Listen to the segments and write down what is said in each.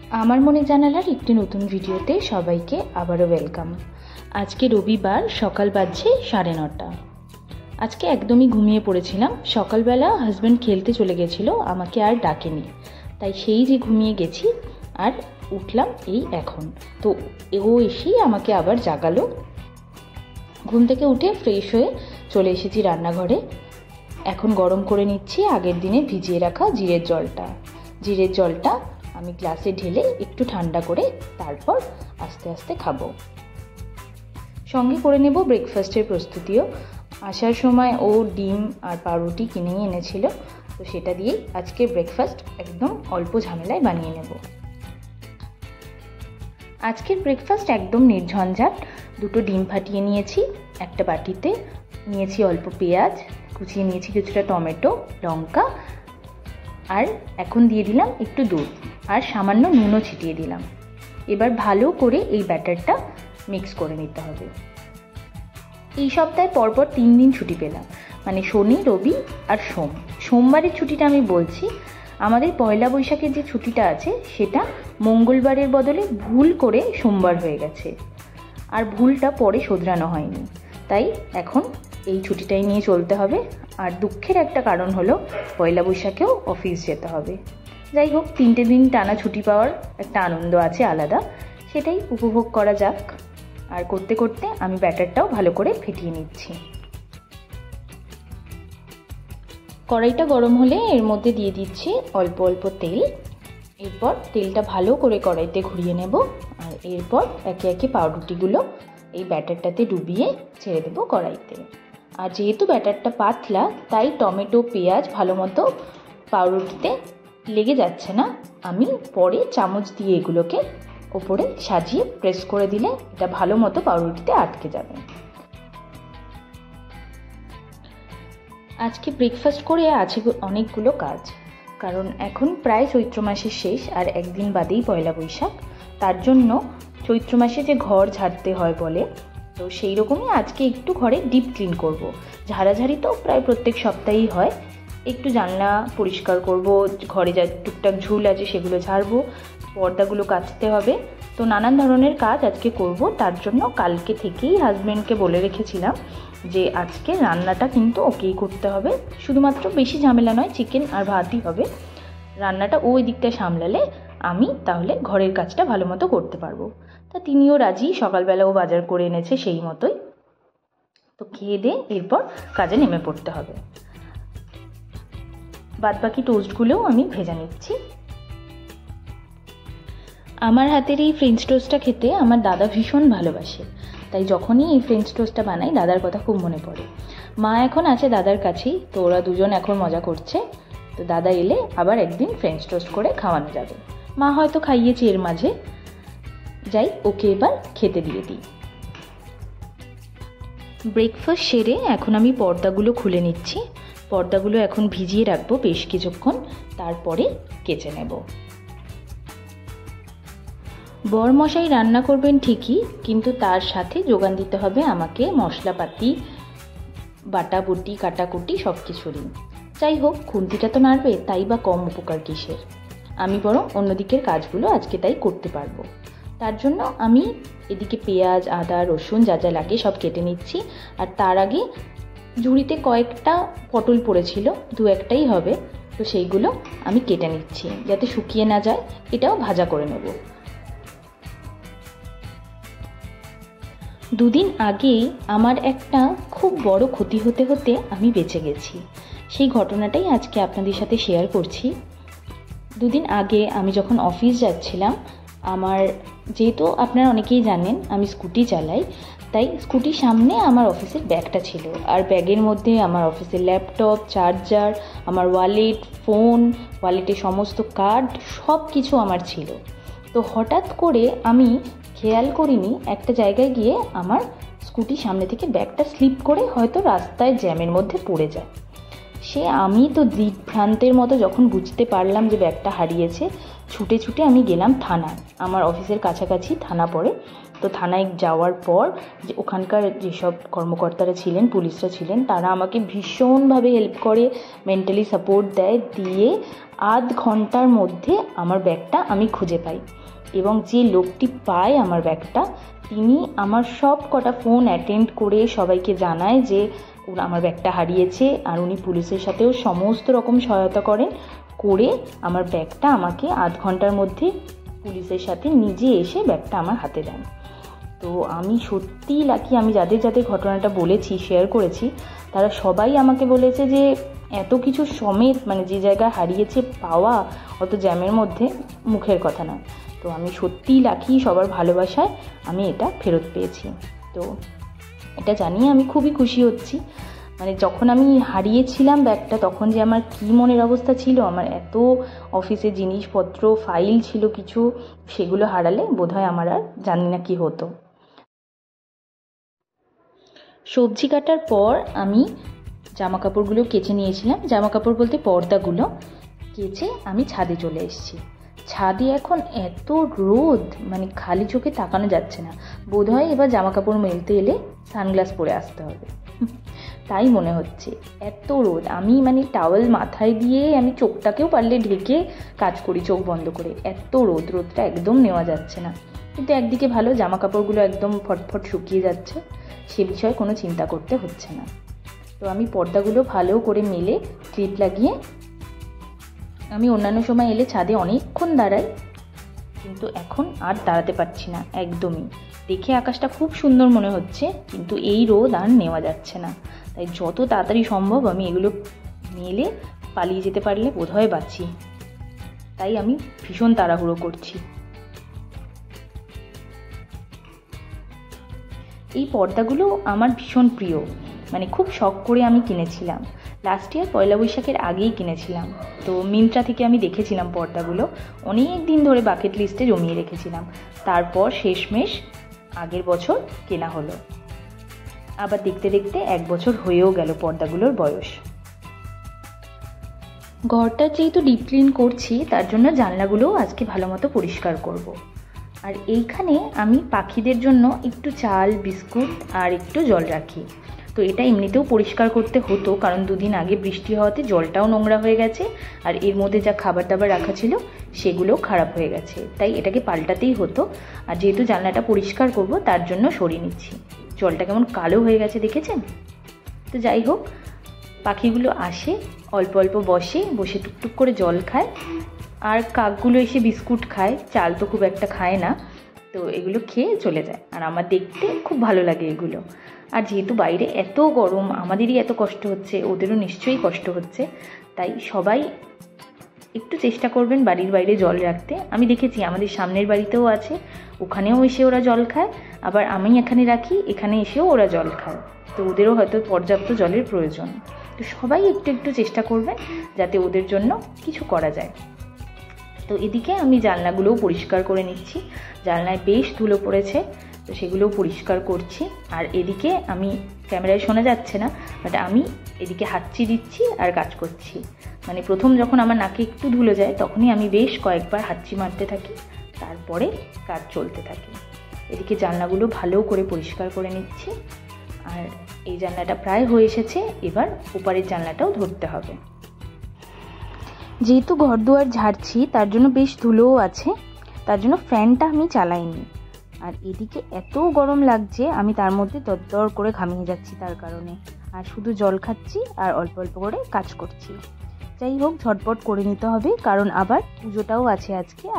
আমার মনে জানালার একটি নতুন ভিডিওতে সবাইকে আবারও ওয়েলকাম। আজকে রবিবার, সকাল বাজছে 9:30। আজকে একদমই ঘুমিয়ে পড়েছিলাম। সকালবেলা হাজব্যান্ড খেলতে চলে গেছিলো, আমাকে আর ডাকেনি, তাই সেই যে ঘুমিয়ে গেছি আর উঠলাম এই এখন। তো ও এসেই আমাকে আবার জাগালো। ঘুম থেকে উঠে ফ্রেশ হয়ে চলে এসেছি রান্নাঘরে। এখন গরম করে নিচ্ছি আগের দিনে ভিজিয়ে রাখা জিরের জলটা আমি গ্লাসে ঢেলে একটু ঠান্ডা করে তারপর আস্তে আস্তে খাবো। সঙ্গে করে নেব ব্রেকফাস্টের প্রস্তুতিও। আসার সময় ও ডিম আর পাউরুটি কিনেই এনেছিল, তো সেটা দিয়েই আজকে ব্রেকফাস্ট একদম অল্প ঝামেলায় বানিয়ে নেব। আজকের ব্রেকফাস্ট একদম নির্ঝঞ্ঝাট। 2টো ডিম ফাটিয়ে নিয়েছি, একটা বাটিতে নিয়েছি অল্প পেঁয়াজ, কুচিয়ে নিয়েছি কিছুটা টমেটো, লঙ্কা, আর এখন দিয়ে দিলাম একটু দুধ আর সামান্য নুনও ছিটিয়ে দিলাম। এবার ভালো করে এই ব্যাটারটা মিক্স করে নিতে হবে। এই সপ্তাহে পরপর 3 দিন ছুটি পেলাম, মানে শনি, রবি আর সোমবারের ছুটিটা আমি বলছি। আমাদের পয়লা বৈশাখের যে ছুটিটা আছে সেটা মঙ্গলবারের বদলে ভুল করে সোমবার হয়ে গেছে, আর ভুলটা পরে শোধরানো হয়নি, তাই এখন এই ছুটিটাই নিয়ে চলতে হবে। আর দুঃখের একটা কারণ হলো পয়লা বৈশাখেও অফিস যেতে হবে। যাই হোক, 3টে দিন টানা ছুটি পাওয়ার একটা আনন্দ আছে আলাদা, সেটাই উপভোগ করা যাক। আর করতে করতে আমি ব্যাটারটাও ভালো করে ফেটিয়ে নিচ্ছি। কড়াইটা গরম হলে এর মধ্যে দিয়ে দিচ্ছি অল্প অল্প তেল। এরপর তেলটা ভালো করে কড়াইতে ঘুরিয়ে নেব, আর এরপর একে একে পাউরুটিগুলো এই ব্যাটারটাতে ডুবিয়ে ছেড়ে দেবো কড়াইতে। আর যেহেতু ব্যাটারটা পাতলা, তাই টমেটো, পেঁয়াজ ভালো মতো পাউরুটিতে লেগে যাচ্ছে না। আমি পরে চামচ দিয়ে এগুলোকে ওপরে সাজিয়ে প্রেস করে দিলে এটা ভালো মতো পাউরুটিতে আটকে যাবে। আজকে ব্রেকফাস্ট করে আছে অনেকগুলো কাজ, কারণ এখন প্রায় চৈত্র মাসের শেষ আর একদিন বাদেই পয়লা বৈশাখ। তার জন্য চৈত্র মাসে যে ঘর ঝাড়তে হয় বলে, তো সেই রকমই আজকে একটু ঘরে ডিপ ক্লিন করব। ঝাড়াঝাড়ি তো প্রায় প্রত্যেক সপ্তাহেই হয়। একটু জানলা পরিষ্কার করব, ঘরে যা টুকটাক ঝুল আছে সেগুলো ঝাড়বো, পর্দাগুলো কাচতে হবে। তো নানান ধরনের কাজ আজকে করব। তার জন্য কালকে থেকেই হাজব্যান্ডকে বলে রেখেছিলাম যে আজকে রান্নাটা কিন্তু ওকেই করতে হবে। শুধুমাত্র বেশি ঝামেলা নয়, চিকেন আর ভাতই হবে। রান্নাটা ওই দিকটা সামলালে আমি তাহলে ঘরের কাজটা ভালো মতো করতে পারবো। তা তিনিও রাজি, সকালবেলাও বাজার করে এনেছে সেই মতোই। তো খেয়ে দিয়ে এরপর কাজে নেমে পড়তে হবে। বাদবাকি টোস্টগুলোও আমি ভেজে নিচ্ছি। আমার হাতের এই ফ্রেঞ্চ টোস্টটা খেতে আমার দাদা ভীষণ ভালোবাসে, তাই যখনই এই ফ্রেঞ্চ টোস্টটা বানাই দাদার কথা খুব মনে পড়ে। মা এখন আছে দাদার কাছেই, তো ওরা দুজন এখন মজা করছে। তো দাদা এলে আবার একদিন ফ্রেঞ্চ টোস্ট করে খাওয়ানো যাবে। মা হয়তো খাইয়েছে এর মাঝে। যাই, ওকে এবার খেতে দিয়ে দিই। ব্রেকফাস্ট সেরে এখন আমি পর্দাগুলো খুলে নিচ্ছি। পর্দাগুলো এখন ভিজিয়ে রাখবো বেশ কিছুক্ষণ, তারপরে কেচে নেব। বরমশাই রান্না করবেন ঠিকই, কিন্তু তার সাথে যোগান দিতে হবে আমাকে মশলাপাতি, বাটাবুটি, কাটাকুটি সব কিছুরই। যাই হোক, খুন্তিটা তো নাড়বে, তাই বা কম উপকার কিসের। আমি বরং অন্যদিকের কাজগুলো আজকে তাই করতে পারবো। তার জন্য আমি এদিকে পেঁয়াজ, আদা, রসুন যা যা লাগে সব কেটে নিচ্ছি। আর তার আগে ঝুড়িতে কয়েকটা পটল পড়েছিল, 2-1টাই হবে, তো সেইগুলো আমি কেটে নিচ্ছি যাতে শুকিয়ে না যায়। এটাও ভাজা করে নেব। 2 দিন আগেই আমার একটা খুব বড় ক্ষতি হতে হতে আমি বেঁচে গেছি। সেই ঘটনাটাই আজকে আপনাদের সাথে শেয়ার করছি। 2 দিন আগে আমি যখন অফিস যাচ্ছিলাম, আমার যেহেতু আপনারা অনেকেই জানেন আমি স্কুটি চালাই, তাই স্কুটির সামনে আমার অফিসের ব্যাগটা ছিল। আর ব্যাগের মধ্যে আমার অফিসের ল্যাপটপ, চার্জার, আমার ওয়ালেট, ফোন, ওয়ালেটের সমস্ত কার্ড সব কিছু আমার ছিল। তো হঠাৎ করে আমি খেয়াল করিনি, একটা জায়গায় গিয়ে আমার স্কুটির সামনে থেকে ব্যাগটা স্লিপ করে হয়তো রাস্তায় জ্যামের মধ্যে পড়ে যায়। আমি তো দিগ্ভ্রান্তের মতো যখন বুঝতে পারলাম যে ব্যাগটা হারিয়েছে, ছুটে ছুটে আমি গেলাম থানায়। আমার অফিসের কাছাকাছি থানা পড়ে, তো থানায় যাওয়ার পর যে ওখানকার যেসব কর্মকর্তারা ছিলেন, পুলিশরা ছিলেন, তারা আমাকে ভীষণভাবে হেল্প করে, মেন্টালি সাপোর্ট দেয়, দিয়ে আধ ঘন্টার মধ্যে আমার ব্যাগটা আমি খুঁজে পাই। এবং যে লোকটি পায় আমার ব্যাগটা, তিনি আমার সব কটা ফোন অ্যাটেন্ড করে সবাইকে জানায় যে আমার ব্যাগটা হারিয়েছে, আর উনি পুলিশের সাথেও সমস্ত রকম সহায়তা করেন, করে আমার ব্যাগটা আমাকে আধ ঘন্টার মধ্যে পুলিশের সাথে নিজে এসে ব্যাগটা আমার হাতে দেন। তো আমি সত্যিই লাকি। আমি যাদের যাদের ঘটনাটা বলেছি, শেয়ার করেছি, তারা সবাই আমাকে বলেছে যে এত কিছু সমেত, মানে যে জায়গায় হারিয়েছে পাওয়া অত জ্যামের মধ্যে মুখের কথা না। তো আমি সত্যিই লাকি, সবার ভালোবাসায় আমি এটা ফেরত পেয়েছি। তো এটা জানিয়ে আমি খুবই খুশি হচ্ছি। মানে যখন আমি হারিয়েছিলাম ব্যাগটা, তখন যে আমার কী মনের অবস্থা ছিল, আমার এত অফিসে জিনিসপত্র, ফাইল ছিল কিছু, সেগুলো হারালে বোধহয় আমার আর জানি না কি হতো। সবজি কাটার পর আমি জামা কাপড়গুলো কেচে নিয়েছিলাম, জামা কাপড় বলতে পর্দাগুলো কেচে আমি ছাদে চলে এসেছি। ছাদে এখন এত রোদ, মানে খালি চোখে তাকানো যাচ্ছে না। বোধহয় এবার জামা কাপড় মেলতে এলে সানগ্লাস পরে আসতে হবে, তাই মনে হচ্ছে। এত রোদ, আমি মানে টাওয়েল মাথায় দিয়ে আমি চোখটাকেও পারলে ঢেকে কাজ করি চোখ বন্ধ করে। এত রোদ, রোদটা একদম নেওয়া যাচ্ছে না। কিন্তু একদিকে ভালো, জামা কাপড়গুলো একদম ফটফট শুকিয়ে যাচ্ছে, সে বিষয়ে কোনো চিন্তা করতে হচ্ছে না। তো আমি পর্দাগুলো ভালো করে মেলে ক্লিপ লাগিয়ে, আমি অন্যান্য সময় এলে ছাদে অনেকক্ষণ দাঁড়াই, কিন্তু এখন আর দাঁড়াতে পারছি না একদমই। দেখে আকাশটা খুব সুন্দর মনে হচ্ছে, কিন্তু এই রোদ আর নেওয়া যাচ্ছে না। তাই যত তাড়াতাড়ি সম্ভব আমি এগুলো মেলে পালিয়ে যেতে পারলে বোধহয় বাঁচি। তাই আমি ভীষণ তাড়াহুড়ো করছি। এই পর্দাগুলো আমার ভীষণ প্রিয়, মানে খুব শখ করে আমি কিনেছিলাম। লাস্ট ইয়ার পয়লা বৈশাখের আগেই কিনেছিলাম। তো মিন্ত্রা থেকে আমি দেখেছিলাম পর্দাগুলো, অনেক দিন ধরে বাকেট লিস্টে জমিয়ে রেখেছিলাম। তারপর শেষমেশ আগের বছর কেনা হলো। আবার দেখতে দেখতে 1 বছর হয়েও গেল পর্দাগুলোর বয়স। ঘরটা যেহেতু ডিপ ক্লিন করছি, তার জন্য জানলাগুলোও আজকে ভালো মতো পরিষ্কার করব। আর এইখানে আমি পাখিদের জন্য একটু চাল, বিস্কুট আর একটু জল রাখি। তো এটা এমনিতেও পরিষ্কার করতে হতো, কারণ 2 দিন আগে বৃষ্টি হওয়াতে জলটাও নোংরা হয়ে গেছে, আর এর মধ্যে যা খাবার দাবার রাখা ছিল সেগুলোও খারাপ হয়ে গেছে, তাই এটাকে পাল্টাতেই হতো। আর যেহেতু জানলাটা পরিষ্কার করব, তার জন্য সরিয়ে নিচ্ছি। জলটা কেমন কালো হয়ে গেছে দেখেছেন? তো যাই হোক, পাখিগুলো আসে, অল্প অল্প বসে টুকটুক করে জল খায়, আর কাকগুলো এসে বিস্কুট খায়, চাল তো খুব একটা খায় না। তো এগুলো খেয়ে চলে যায়, আর আমার দেখতে খুব ভালো লাগে এগুলো। আর যেহেতু বাইরে এত গরম, আমাদেরই এত কষ্ট হচ্ছে, ওদেরও নিশ্চয়ই কষ্ট হচ্ছে, তাই সবাই একটু চেষ্টা করবেন বাড়ির বাইরে জল রাখতে। আমি দেখেছি আমাদের সামনের বাড়িতেও আছে, ওখানেও এসে ওরা জল খায়, আবার আমি এখানে রাখি, এখানে এসেও ওরা জল খায়। তো ওদেরও হয়তো পর্যাপ্ত জলের প্রয়োজন। তো সবাই একটু একটু চেষ্টা করবেন যাতে ওদের জন্য কিছু করা যায়। তো এদিকে আমি জানলাগুলোও পরিষ্কার করে নিচ্ছি, জানলায় বেশ ধুলো পড়েছে, তো সেগুলোও পরিষ্কার করছি। আর এদিকে আমি, ক্যামেরায় শোনা যাচ্ছে না, বাট আমি এদিকে হাঁচি দিচ্ছি আর কাজ করছি। মানে প্রথম যখন আমার নাকে একটু ধুলো যায়, তখনই আমি বেশ কয়েকবার হাঁচি মারতে থাকি, তারপরে কাজ চলতে থাকে। এদিকে জানলাগুলো ভালো করে পরিষ্কার করে নিচ্ছি। আর এই জানলাটা প্রায় হয়ে এসেছে, এবার ওপারের জানলাটাও ধরতে হবে। যেহেতু ঘর দুয়ার ঝাড়ছি, তার জন্য বেশ ধুলোও আছে, তার জন্য ফ্যানটা আমি চালাইনি। আর এদিকে এত গরম লাগছে, আমি তার মধ্যে দরদর করে ঘামিয়ে যাচ্ছি তার কারণে। আর শুধু জল খাচ্ছি আর অল্প অল্প করে কাজ করছি। যাই হোক, ঝটপট করে নিতে হবে, কারণ আবার পুজোটাও আছে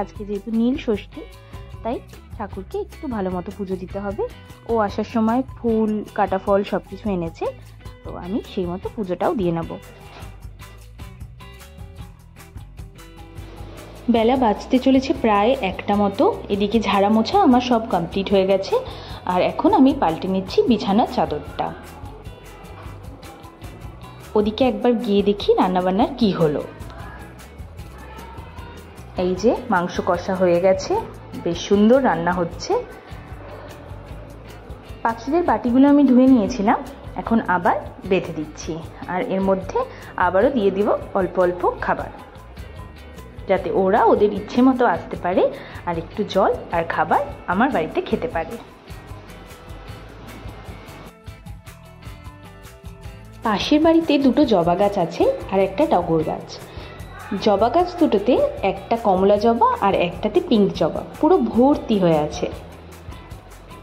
আজকে যেহেতু নীল ষষ্ঠী, তাই ঠাকুরকে একটু ভালো মতো পুজো দিতে হবে। ও আসার সময় ফুল, কাটা ফল সব কিছু এনেছে, তো আমি সেই মতো পুজোটাও দিয়ে নেব। বেলা বাজতে চলেছে প্রায় 1টা মতো। এদিকে ঝাড়া মোছা আমার সব কমপ্লিট হয়ে গেছে, আর এখন আমি পাল্টে নিচ্ছি বিছানার চাদরটা। ওদিকে একবার গিয়ে দেখি রান্নাবান্নার কি হলো। এই যে মাংস কষা হয়ে গেছে, বেশ সুন্দর রান্না হচ্ছে। পাখিদের বাটিগুলো আমি ধুয়ে নিয়েছিলাম, এখন আবার বেঁধে দিচ্ছি, আর এর মধ্যে আবারও দিয়ে দিব অল্প অল্প খাবার। যাতে ওরা ওদের ইচ্ছে মতো আসতে পারে আর একটু জল আর খাবার আমার বাড়িতে খেতে পারে। পাশের বাড়িতে দুটো জবা গাছ আছে আর একটা টগর গাছ। জবা গাছ দুটোতে একটা কমলা জবা আর একটাতে পিঙ্ক জবা পুরো ভর্তি হয়ে আছে।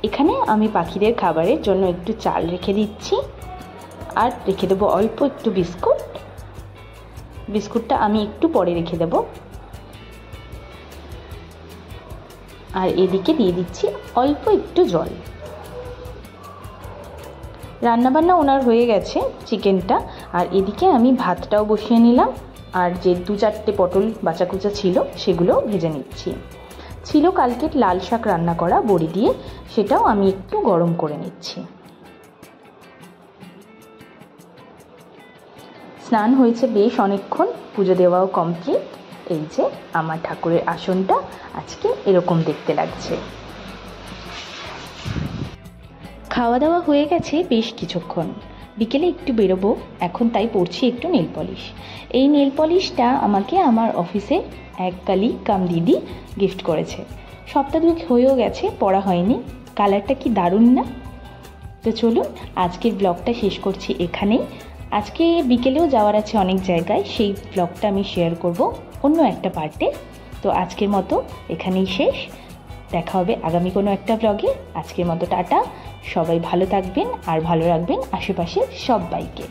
এখানে আমি পাখিদের খাবারের জন্য একটু চাল রেখে দিচ্ছি আর রেখে দেবো অল্প একটু বিস্কুট। বিস্কুটটা আমি একটু পরে রেখে দেব। আর এদিকে দিয়ে দিচ্ছি অল্প একটু জল। রান্নাবান্না ওনার হয়ে গেছে চিকেনটা, আর এদিকে আমি ভাতটাও বসিয়ে নিলাম আর যে 2-4টে পটল বাঁচাকুচা ছিল সেগুলো ভেজে নিচ্ছি। ছিল কালকের লাল শাক রান্না করা বড়ি দিয়ে, সেটাও আমি একটু গরম করে নিচ্ছি। স্নান হয়েছে বেশ অনেকক্ষণ, পুজো দেওয়াও কমপ্লিট। এই যে আমার ঠাকুরের আসনটা আজকে এরকম দেখতে লাগছে। খাওয়া দাওয়া হয়ে গেছে বেশ কিছুক্ষণ, বিকেলে একটু বেরোবো এখন, তাই পরছি একটু নেল পলিশ। এই নেল পলিশটা আমাকে আমার অফিসে এক কালিগ কাম দিদি গিফট করেছে। সপ্তাহ 2 হয়েও গেছে, পরা হয়নি। কালারটা কি দারুণ না? তো চলুন আজকের ব্লগটা শেষ করছি এখানেই। আজকে বিকেলেও যাওয়ার আছে অনেক জায়গায়, সেই ব্লগটা আমি শেয়ার করব অন্য একটা পার্টে। তো আজকের মতো এখানেই শেষ, দেখা হবে আগামী কোনো একটা ব্লগে। আজকের মতো টাটা, সবাই ভালো থাকবেন আর ভালো রাখবেন আশেপাশের সবাইকে।